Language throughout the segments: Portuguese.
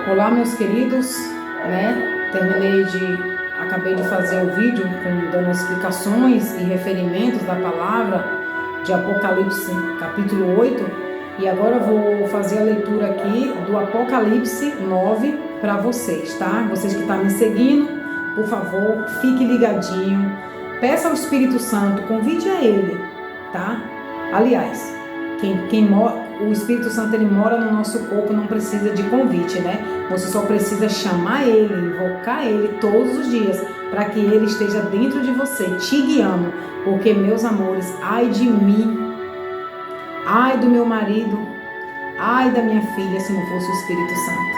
Olá, meus queridos, né? Acabei de fazer o vídeo dando explicações e referimentos da palavra de Apocalipse, capítulo 8, e agora eu vou fazer a leitura aqui do Apocalipse 9 para vocês, tá? Vocês que estão me seguindo, por favor, fique ligadinho, peça ao Espírito Santo, convide a ele, tá? Aliás, o Espírito Santo, ele mora no nosso corpo, não precisa de convite, né? Você só precisa chamar ele, invocar ele todos os dias, para que ele esteja dentro de você, te guiando. Porque, meus amores, ai de mim, ai do meu marido, ai da minha filha, se não fosse o Espírito Santo.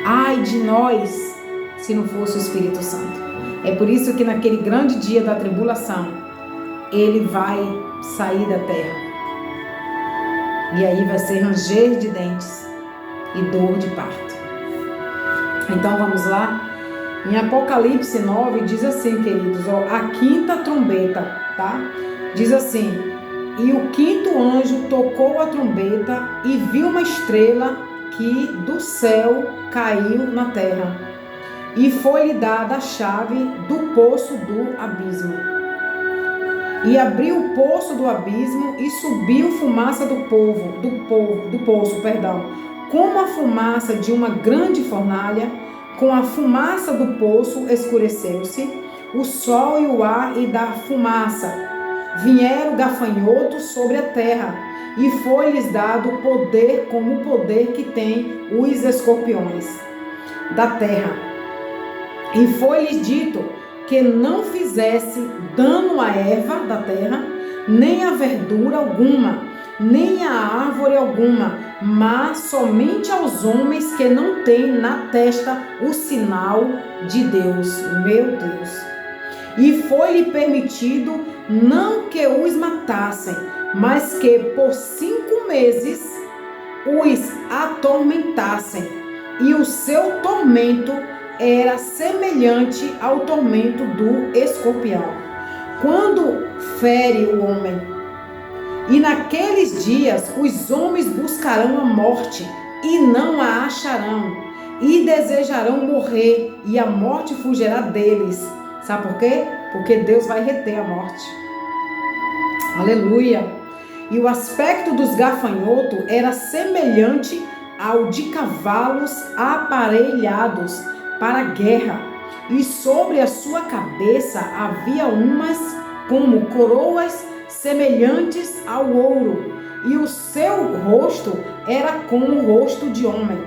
Ai de nós, se não fosse o Espírito Santo. É por isso que naquele grande dia da tribulação, ele vai sair da terra. E aí vai ser ranger de dentes e dor de parto. Então vamos lá. Em Apocalipse 9 diz assim, queridos, a quinta trombeta, tá? Diz assim: e o quinto anjo tocou a trombeta e viu uma estrela que do céu caiu na terra. E foi-lhe dada a chave do poço do abismo. E abriu o poço do abismo e subiu fumaça do poço, como a fumaça de uma grande fornalha. Com a fumaça do poço escureceu-se o sol e o ar, e da fumaça vieram gafanhotos sobre a terra, e foi-lhes dado poder como o poder que tem os escorpiões da terra. E foi-lhes dito que não fizesse dano à erva da terra, nem a verdura alguma, nem a árvore alguma, mas somente aos homens que não têm na testa o sinal de Deus. Meu Deus! E foi-lhe permitido não que os matassem, mas que por 5 meses os atormentassem, e o seu tormento era semelhante ao tormento do escorpião, quando fere o homem. E naqueles dias os homens buscarão a morte e não a acharão, e desejarão morrer, e a morte fugirá deles. Sabe por quê? Porque Deus vai reter a morte. Aleluia! E o aspecto dos gafanhotos era semelhante ao de cavalos aparelhados para a guerra, e sobre a sua cabeça havia umas como coroas semelhantes ao ouro, e o seu rosto era como o rosto de homem,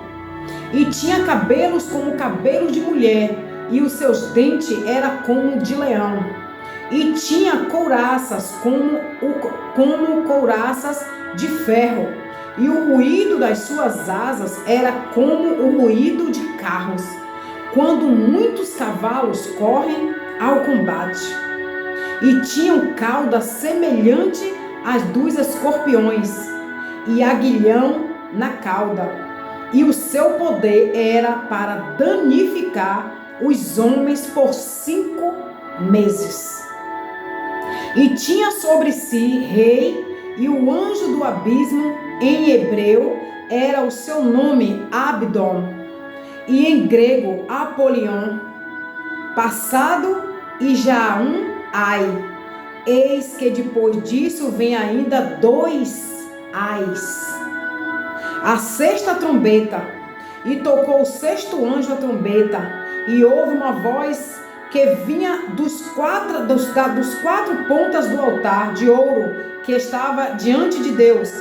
e tinha cabelos como cabelos de mulher, e os seus dentes eram como de leão, e tinha couraças como couraças de ferro, e o ruído das suas asas era como o ruído de carros, quando muitos cavalos correm ao combate. E tinham cauda semelhante às dos escorpiões, e aguilhão na cauda. E o seu poder era para danificar os homens por 5 meses. E tinha sobre si rei, e o anjo do abismo, em hebreu, era o seu nome Abdon, e em grego Apolion, passado e já ai. Eis que depois disso vem ainda 2 ais. A sexta trombeta, e tocou o sexto anjo a trombeta, e houve uma voz que vinha dos quatro pontas do altar de ouro que estava diante de Deus,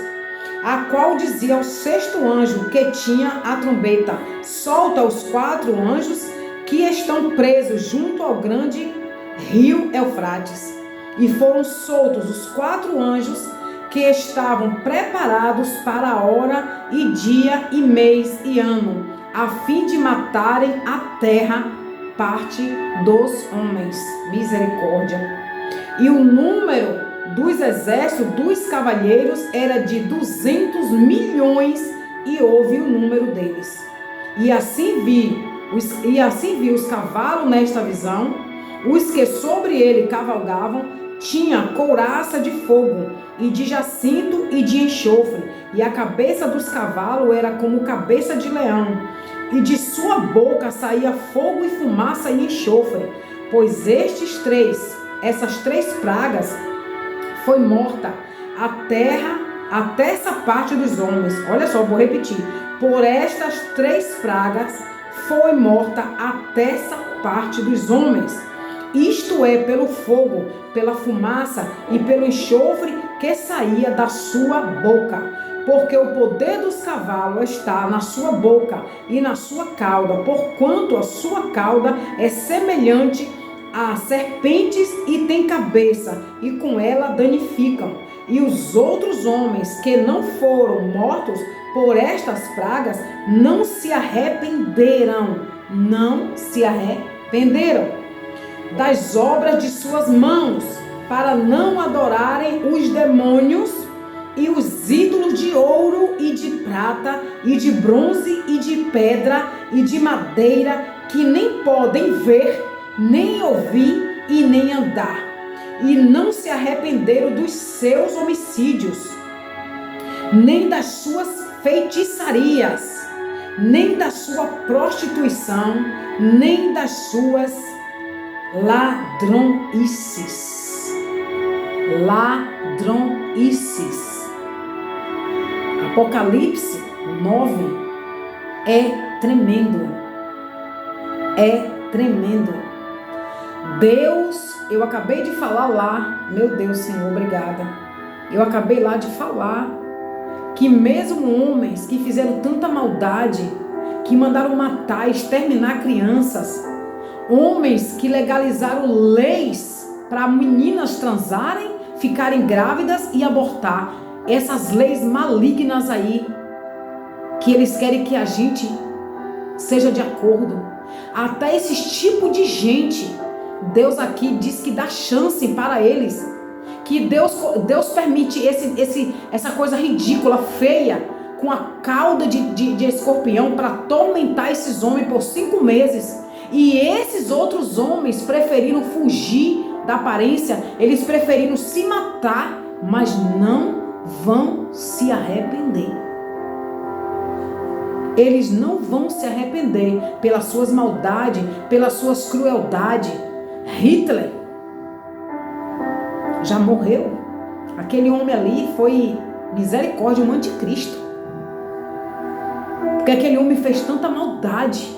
a qual dizia ao sexto anjo que tinha a trombeta: solta os 4 anjos que estão presos junto ao grande rio Eufrates. E foram soltos os 4 anjos que estavam preparados para a hora e dia e mês e ano, a fim de matarem a terra, parte dos homens. Misericórdia. E o número dos exércitos dos cavalheiros era de 200 milhões, e houve o número deles. E assim vi os cavalos nesta visão, os que sobre ele cavalgavam tinha couraça de fogo, e de jacinto e de enxofre, e a cabeça dos cavalos era como cabeça de leão, e de sua boca saía fogo e fumaça e enxofre, pois essas três pragas, foi morta a terra até essa parte dos homens. Olha só, vou repetir. Por estas três pragas foi morta até essa parte dos homens. Isto é, pelo fogo, pela fumaça e pelo enxofre que saía da sua boca. Porque o poder dos cavalos está na sua boca e na sua cauda, porquanto a sua cauda é semelhante a serpentes e tem cabeça, e com ela danificam. E os outros homens que não foram mortos por estas pragas não se arrependeram das obras de suas mãos, para não adorarem os demônios e os ídolos de ouro e de prata e de bronze e de pedra e de madeira, que nem podem ver, nem ouvir e nem andar. E não se arrependeram dos seus homicídios, nem das suas feitiçarias, nem da sua prostituição, nem das suas ladronices. Apocalipse 9 é tremendo. Deus, eu acabei de falar lá, meu Deus, Senhor, obrigada. Eu acabei lá de falar que mesmo homens que fizeram tanta maldade, que mandaram matar, exterminar crianças, homens que legalizaram leis para meninas transarem, ficarem grávidas e abortar, essas leis malignas aí, que eles querem que a gente seja de acordo, até esse tipo de gente, Deus aqui diz que dá chance para eles, que Deus permite essa coisa ridícula, feia, com a cauda de escorpião, para atormentar esses homens por 5 meses, e esses outros homens preferiram fugir da aparência, eles preferiram se matar, mas não vão se arrepender. Eles não vão se arrepender pelas suas maldades, pelas suas crueldades. Hitler já morreu. Aquele homem ali foi misericórdia, um anticristo. Porque aquele homem fez tanta maldade.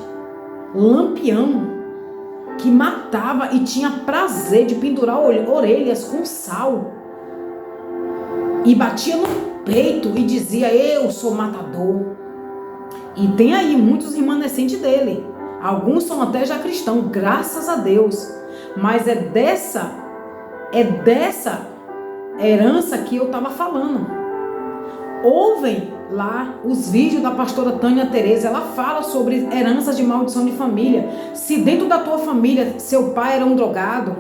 Lampião, que matava e tinha prazer de pendurar orelhas com sal. E batia no peito e dizia: eu sou matador. E tem aí muitos remanescentes dele. Alguns são até já cristãos, graças a Deus. Mas é dessa herança que eu estava falando. Ouvem lá os vídeos da pastora Tânia Tereza. Ela fala sobre heranças de maldição de família. Se dentro da tua família seu pai era um drogado,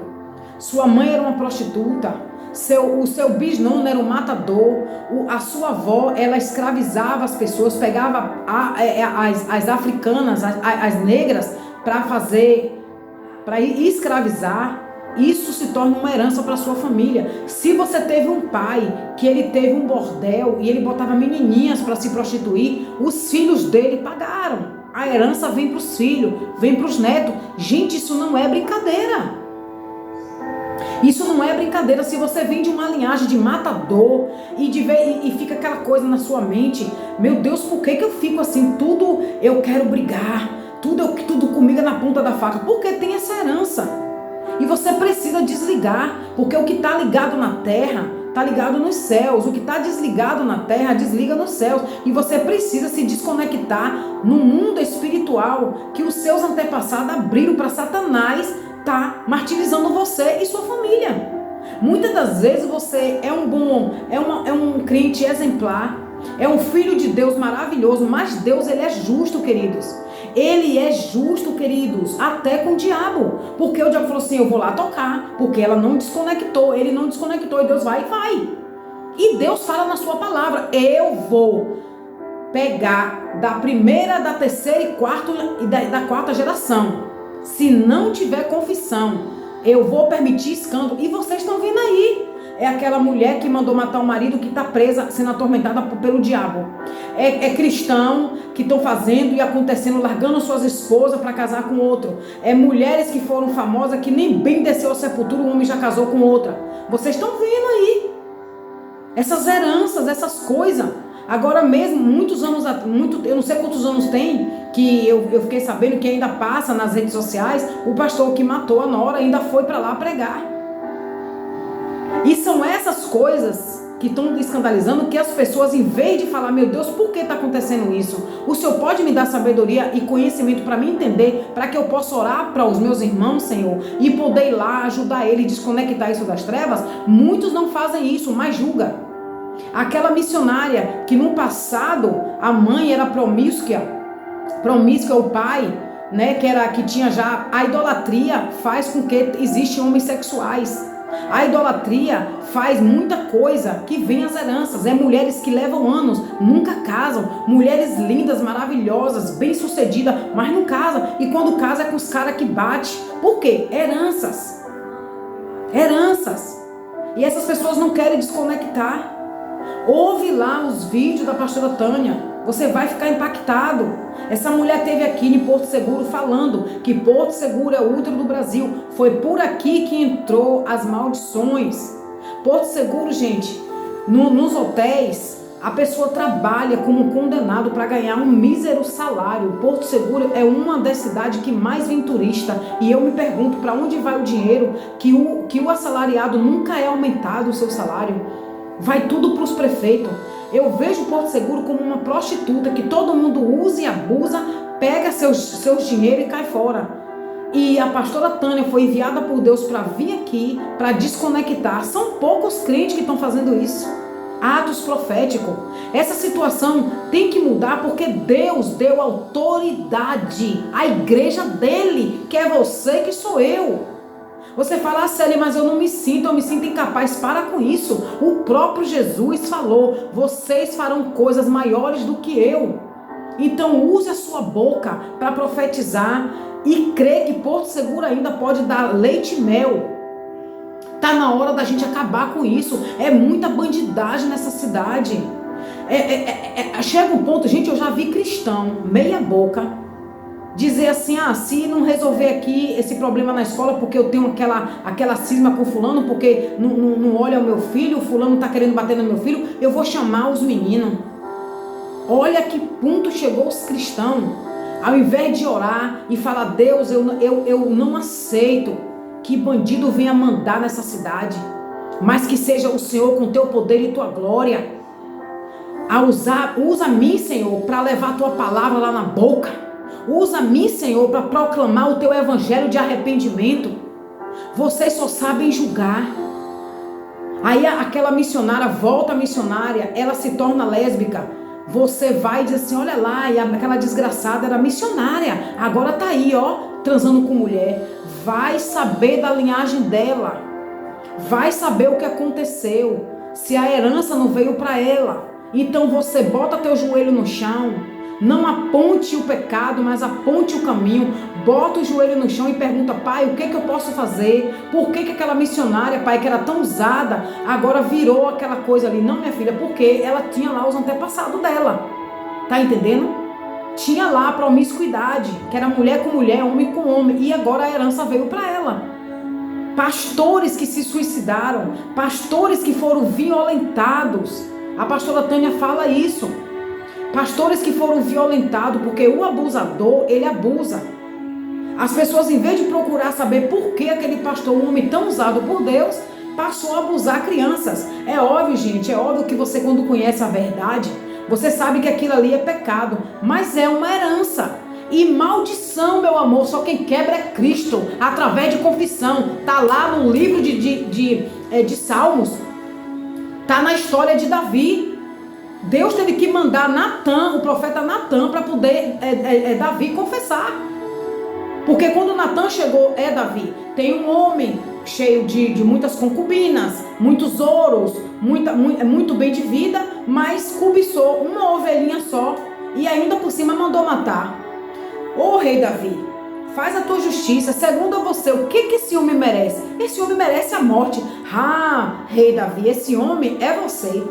sua mãe era uma prostituta, o seu bisnono era um matador, a sua avó, ela escravizava as pessoas, pegava as africanas, as negras, para escravizar. Isso se torna uma herança para sua família. Se você teve um pai que ele teve um bordel e ele botava menininhas para se prostituir, os filhos dele pagaram. A herança vem para os filhos, vem para os netos. Gente, isso não é brincadeira. Isso não é brincadeira. Se você vem de uma linhagem de matador e fica aquela coisa na sua mente: meu Deus, por que eu fico assim? Tudo eu quero brigar, tudo comigo é na ponta da faca. Porque tem essa herança. E você precisa desligar, porque o que está ligado na terra está ligado nos céus. O que está desligado na terra desliga nos céus. E você precisa se desconectar no mundo espiritual que os seus antepassados abriram para Satanás tá martirizando você e sua família. Muitas das vezes você é um crente exemplar, é um filho de Deus maravilhoso, mas Deus, ele é justo, queridos. Ele é justo, queridos, até com o diabo. Porque o diabo falou assim: eu vou lá tocar, porque ela não desconectou, ele não desconectou, e Deus vai. E Deus fala na sua palavra: eu vou pegar da primeira, da terceira e da quarta geração. Se não tiver confissão, eu vou permitir escândalo. E vocês estão vendo aí. É aquela mulher que mandou matar o marido, que está presa, sendo atormentada pelo diabo. É cristão que estão fazendo e acontecendo, largando suas esposas para casar com outro. É mulheres que foram famosas, que nem bem desceu à sepultura, o homem já casou com outra. Vocês estão vendo aí essas heranças, essas coisas. Agora mesmo, muitos anos, eu não sei quantos anos tem, que eu fiquei sabendo que ainda passa nas redes sociais, o pastor que matou a nora ainda foi para lá pregar. E são essas coisas que estão escandalizando, que as pessoas, em vez de falar, meu Deus, por que está acontecendo isso? O Senhor pode me dar sabedoria e conhecimento para me entender, para que eu possa orar para os meus irmãos, Senhor, e poder ir lá ajudar ele, desconectar isso das trevas? Muitos não fazem isso, mas julga. Aquela missionária que no passado a mãe era promíscua, o pai, né, que tinha já a idolatria, faz com que existem homens sexuais. A idolatria faz muita coisa que vem as heranças. É mulheres que levam anos, nunca casam, mulheres lindas, maravilhosas, bem sucedidas, mas não casam, e quando casa é com os caras que bate. Por quê? Heranças. E essas pessoas não querem desconectar. Ouve lá os vídeos da pastora Tânia, você vai ficar impactado. Essa mulher esteve aqui em Porto Seguro falando que Porto Seguro é o útero do Brasil. Foi por aqui que entrou as maldições. Porto Seguro, gente, nos hotéis, a pessoa trabalha como condenado para ganhar um mísero salário. Porto Seguro é uma das cidades que mais vem turista. E eu me pergunto, para onde vai o dinheiro que o assalariado nunca é aumentado o seu salário? Vai tudo para os prefeitos. Eu vejo Porto Seguro como uma prostituta que todo mundo usa e abusa, pega seus dinheiros e cai fora. E a pastora Tânia foi enviada por Deus para vir aqui, para desconectar. São poucos crentes que estão fazendo isso. Atos proféticos. Essa situação tem que mudar, porque Deus deu autoridade à igreja dele, que é você, que sou eu. Você fala, Célia, mas eu me sinto incapaz. Para com isso. O próprio Jesus falou, vocês farão coisas maiores do que eu. Então use a sua boca para profetizar e crer que Porto Seguro ainda pode dar leite e mel. Está na hora da gente acabar com isso. É muita bandidagem nessa cidade. Chega um ponto, gente, eu já vi cristão, meia boca, dizer assim, se não resolver aqui esse problema na escola, porque eu tenho aquela cisma com fulano, porque não olha o meu filho, o fulano está querendo bater no meu filho, eu vou chamar os meninos. Olha que ponto chegou os cristãos. Ao invés de orar e falar, Deus, eu não aceito que bandido venha mandar nessa cidade, mas que seja o Senhor com teu poder e tua glória. Usa-me, Senhor, para levar a tua palavra lá na boca. Usa-me, Senhor, para proclamar o teu evangelho de arrependimento. Vocês só sabem julgar. Aí aquela missionária, volta a missionária, ela se torna lésbica. Você vai dizer assim, olha lá, e aquela desgraçada era missionária, agora tá aí, transando com mulher. Vai saber da linhagem dela. Vai saber o que aconteceu. Se a herança não veio para ela. Então você bota teu joelho no chão. Não aponte o pecado, mas aponte o caminho. Bota o joelho no chão e pergunta, pai, o que eu posso fazer? Por que aquela missionária, pai, que era tão usada, agora virou aquela coisa ali? Não, minha filha, porque ela tinha lá os antepassados dela. Tá entendendo? Tinha lá a promiscuidade, que era mulher com mulher, homem com homem. E agora a herança veio para ela. Pastores que se suicidaram, pastores que foram violentados. A pastora Tânia fala isso. Pastores que foram violentados, porque o abusador, ele abusa. As pessoas, em vez de procurar saber por que aquele pastor, um homem tão usado por Deus, passou a abusar crianças. É óbvio, gente, é óbvio que você, quando conhece a verdade, você sabe que aquilo ali é pecado, mas é uma herança. E maldição, meu amor, só quem quebra é Cristo, através de confissão. Está lá no livro de Salmos, está na história de Davi. Deus teve que mandar Natan, o profeta Natan, para poder Davi confessar. Porque quando Natan chegou, Davi, tem um homem cheio de muitas concubinas, muitos ouros, muito bem de vida, mas cobiçou uma ovelhinha só e ainda por cima mandou matar. Ô rei Davi, faz a tua justiça, segundo a você, o que esse homem merece? Esse homem merece a morte. Rei Davi, esse homem é você.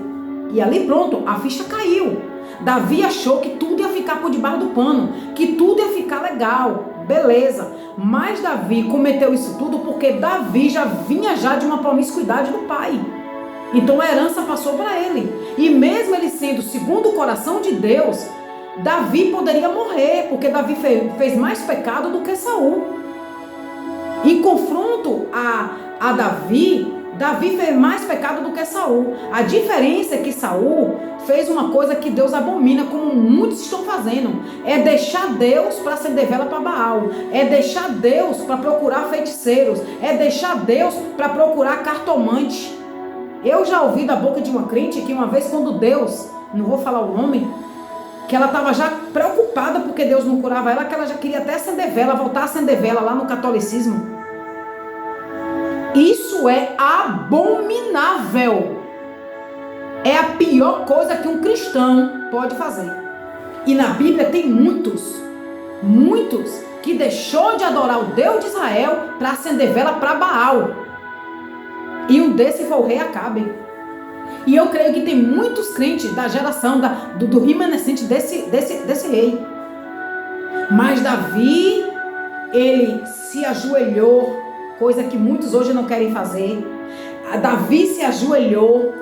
E ali pronto, a ficha caiu. Davi achou que tudo ia ficar por debaixo do pano, que tudo ia ficar legal, beleza. Mas Davi cometeu isso tudo porque Davi já vinha de uma promiscuidade do pai. Então a herança passou para ele. E mesmo ele sendo segundo o coração de Deus, Davi poderia morrer, porque Davi fez mais pecado do que Saul. Em confronto a Davi, Davi fez mais pecado do que Saul. A diferença é que Saul fez uma coisa que Deus abomina, como muitos estão fazendo. É deixar Deus para acender vela para Baal. É deixar Deus para procurar feiticeiros. É deixar Deus para procurar cartomante. Eu já ouvi da boca de uma crente que uma vez quando Deus, não vou falar o nome, que ela estava já preocupada porque Deus não curava ela, que ela já queria até acender vela, voltar a acender vela lá no catolicismo. Isso é abominável. É a pior coisa que um cristão pode fazer. E na Bíblia tem muitos que deixou de adorar o Deus de Israel para acender vela para Baal. E um desse foi o rei Acabe. E eu creio que tem muitos crentes da geração do remanescente desse rei. Mas Davi, ele se ajoelhou, coisa que muitos hoje não querem fazer. Davi se ajoelhou,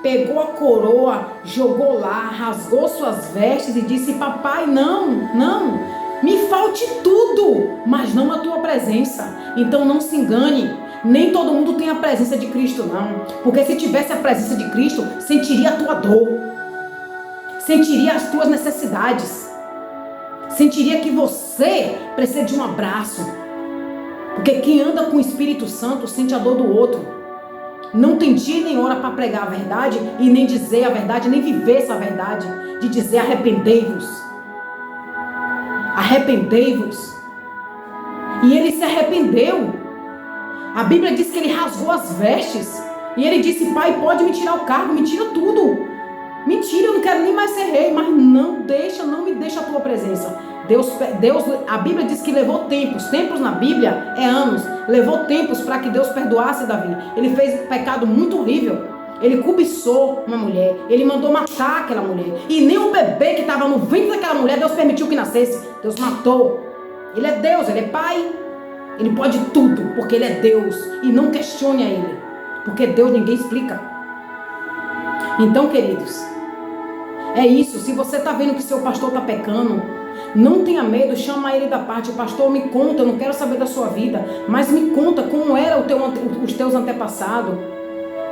pegou a coroa, jogou lá, rasgou suas vestes e disse: papai, não, me falte tudo, mas não a tua presença. Então não se engane. Nem todo mundo tem a presença de Cristo, não. Porque se tivesse a presença de Cristo, sentiria a tua dor. Sentiria as tuas necessidades. Sentiria que você precisa de um abraço. Porque quem anda com o Espírito Santo sente a dor do outro. Não tem dia nem hora para pregar a verdade e nem dizer a verdade, nem viver essa verdade. De dizer: arrependei-vos. Arrependei-vos. E ele se arrependeu. A Bíblia diz que ele rasgou as vestes. E ele disse: pai, pode me tirar o cargo, me tira tudo. Mentira, eu não quero nem mais ser rei. Mas não me deixa a tua presença. Deus, a Bíblia diz que levou tempos. Tempos na Bíblia é anos. Levou tempos para que Deus perdoasse Davi. Ele fez um pecado muito horrível. Ele cobiçou uma mulher. Ele mandou matar aquela mulher. E nem o bebê que estava no ventre daquela mulher, Deus permitiu que nascesse. Deus matou. Ele é Deus, ele é pai. Ele pode tudo, porque ele é Deus. E não questione a ele, porque Deus ninguém explica. Então, queridos, é isso. Se você está vendo que seu pastor está pecando, não tenha medo, chama ele da parte. Pastor, me conta, eu não quero saber da sua vida, mas me conta como era os teus antepassados.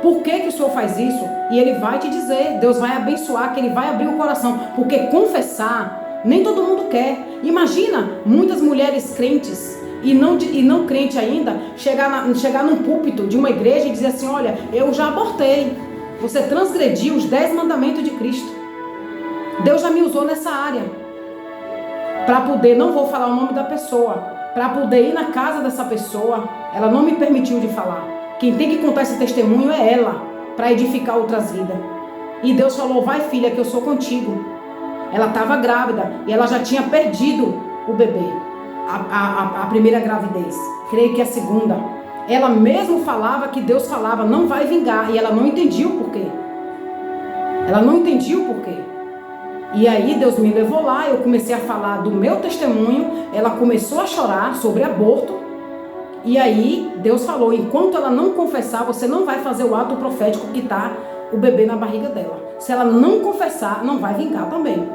Por que o Senhor faz isso? E ele vai te dizer. Deus vai abençoar, que ele vai abrir o coração. Porque confessar, nem todo mundo quer. Imagina muitas mulheres crentes e não crente ainda, chegar num púlpito de uma igreja e dizer assim: olha, eu já abortei. Você transgrediu os 10 mandamentos de Cristo. Deus já me usou nessa área. Para poder, não vou falar o nome da pessoa, para poder ir na casa dessa pessoa, ela não me permitiu de falar. Quem tem que contar esse testemunho é ela, para edificar outras vidas. E Deus falou: vai filha, que eu sou contigo. Ela estava grávida e ela já tinha perdido o bebê. A primeira gravidez, creio que a segunda. Ela mesmo falava que Deus falava: não vai vingar. E ela não entendia o porquê. E aí Deus me levou lá, eu comecei a falar do meu testemunho. Ela começou a chorar sobre aborto. E aí Deus falou: enquanto ela não confessar, você não vai fazer o ato profético que está o bebê na barriga dela. Se ela não confessar, não vai vingar também.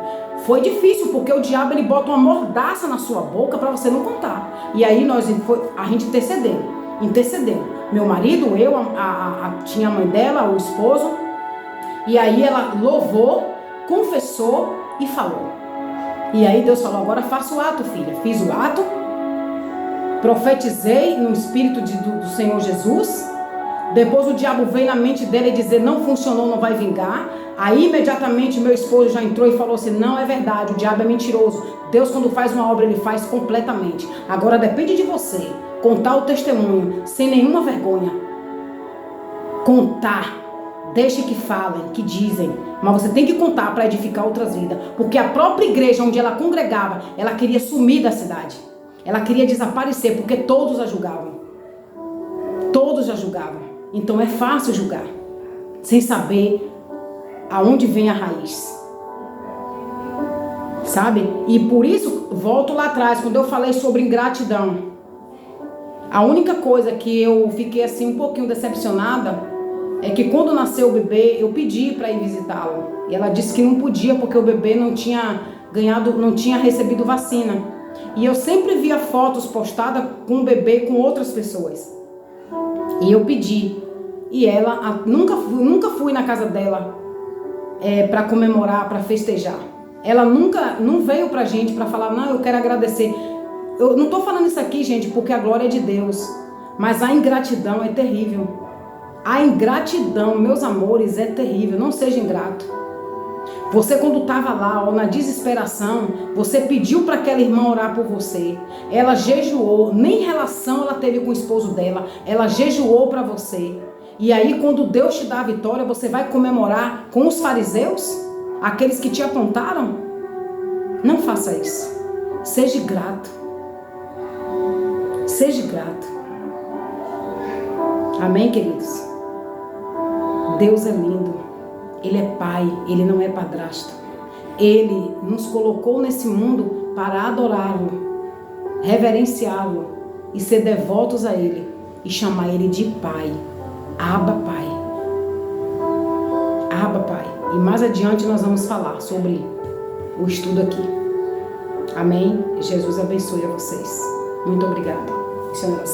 Foi difícil, porque o diabo ele bota uma mordaça na sua boca para você não contar. E aí a gente intercedeu. Meu marido, tinha a mãe dela, o esposo. E aí ela louvou, confessou e falou. E aí Deus falou: agora faça o ato, filha. Fiz o ato, profetizei no espírito do Senhor Jesus. Depois o diabo veio na mente dela e dizer: não funcionou, não vai vingar. Aí imediatamente meu esposo já entrou e falou assim: não, é verdade, o diabo é mentiroso. Deus, quando faz uma obra, ele faz completamente. Agora depende de você contar o testemunho sem nenhuma vergonha. Contar. Deixe que falem, que dizem. Mas você tem que contar para edificar outras vidas. Porque a própria igreja onde ela congregava, ela queria sumir da cidade. Ela queria desaparecer porque todos a julgavam. Todos a julgavam. Então é fácil julgar, sem saber aonde vem a raiz. Sabe? E por isso, volto lá atrás, quando eu falei sobre ingratidão. A única coisa que eu fiquei assim um pouquinho decepcionada é que quando nasceu o bebê, eu pedi para ir visitá-lo. E ela disse que não podia porque o bebê não tinha recebido vacina. E eu sempre via fotos postadas com o bebê com outras pessoas. E eu pedi. E ela, nunca fui na casa dela para comemorar, para festejar. Ela não veio pra gente para falar, não, eu quero agradecer. Eu não tô falando isso aqui, gente, porque a glória é de Deus. Mas a ingratidão é terrível. A ingratidão, meus amores, é terrível. Não seja ingrato. Você quando estava lá, ó, na desesperação, você pediu para aquela irmã orar por você. Ela jejuou, nem relação ela teve com o esposo dela. Ela jejuou para você. E aí quando Deus te dá a vitória, você vai comemorar com os fariseus? Aqueles que te apontaram? Não faça isso. Seja grato. Seja grato. Amém, queridos? Deus é lindo. Ele é pai, ele não é padrasto. Ele nos colocou nesse mundo para adorá-lo, reverenciá-lo e ser devotos a ele e chamar ele de pai. Abba, pai. Abba, pai. E mais adiante nós vamos falar sobre o estudo aqui. Amém? Jesus abençoe a vocês. Muito obrigada. Senhor,